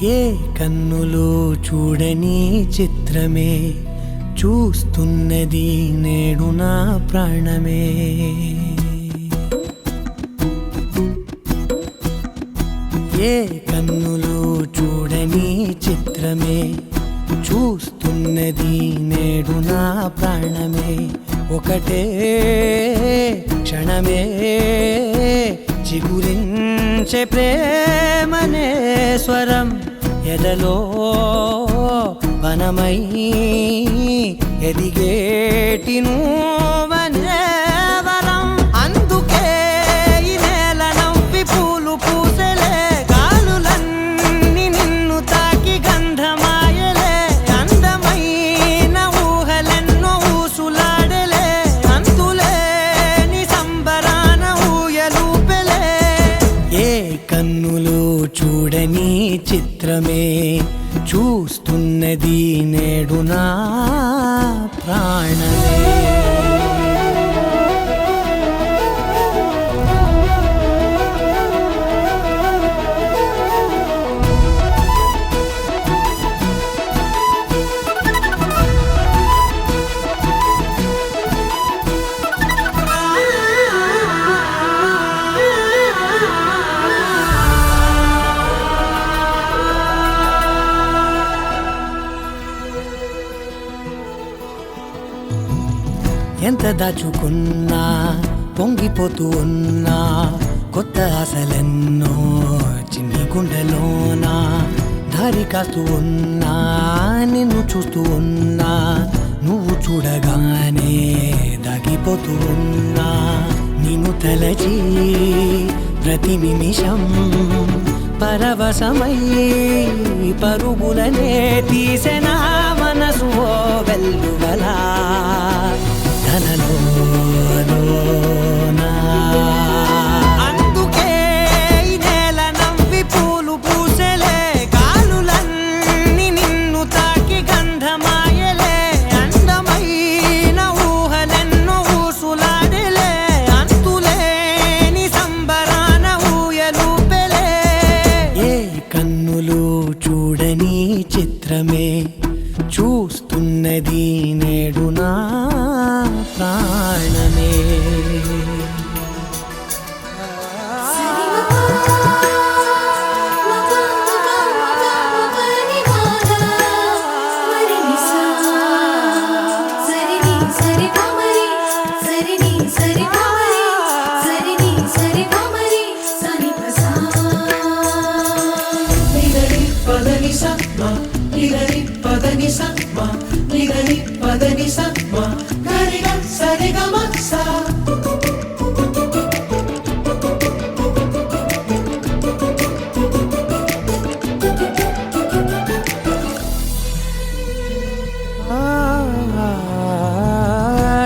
ఏ కన్నులు చూడని చిత్రమే చూస్తున్నది నేడు నా ప్రాణమే. ఏ కన్నులు చూడని చిత్రమే చూస్తున్నది నేడు నా ప్రాణమే. ఒకటే క్షణమే చిగురించే ప్రేమనే స్వరం ఎదలో వనమై ఎదిగేటి నువ్వనే వరం. అందుకే ఈ నేల నవ్వి పూలు పూసెలే, గాలులన్నీ నిన్ను తాకి గంధమాయలే. అందమైన ఊహలెన్నో ఊసులాడలే, అంతులేని సంబరాన ఊయలూపెలే. ఏ కన్నులు చూడని చిత్రమే చూస్తున్నది నేడు నా ప్రాణమే. ఎంత దాచుకున్నా పొంగిపోతూ ఉన్నా, కొత్త ఆశలెన్నో చిన్ని గుండెలోనా దారి కాస్తూ ఉన్నా. నిన్ను చూస్తూ ఉన్నా, నువ్వు చూడగానే దాగిపోతూ ఉన్నా. నిన్ను తలచి ప్రతి నిమిషం పరవశమై పరుగులనే తీసెనా మనసు ఓ వెల్లువలా ధనలోనా. అందుకే ఈ నేల నవ్వి పూలు పూసెలే, గాలులన్నీ నిన్ను తాకి గంధమాయలే. అందమైన ఊహలెన్నో ఊసులాడలే, అంతులేని సంబరాన ఊయలూపెలే. ఏ కన్నులు చూడని చిత్రమే చూస్తున్నది నేడు నా ప్రాణమే.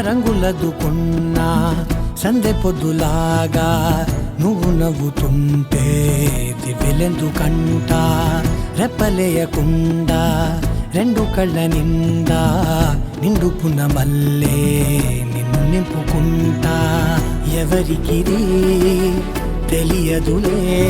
రంగులదుకున్నా సందె పొద్దులాగా నువ్వు నవ్వుతుంటే దివ్వెలెందుకంట. రెప్పలేయకుండా రెండు కళ్ళ నిండా నిండుకున్న మల్లే నిన్ను నింపుకుంటా. ఎవరికిది తెలియదులే.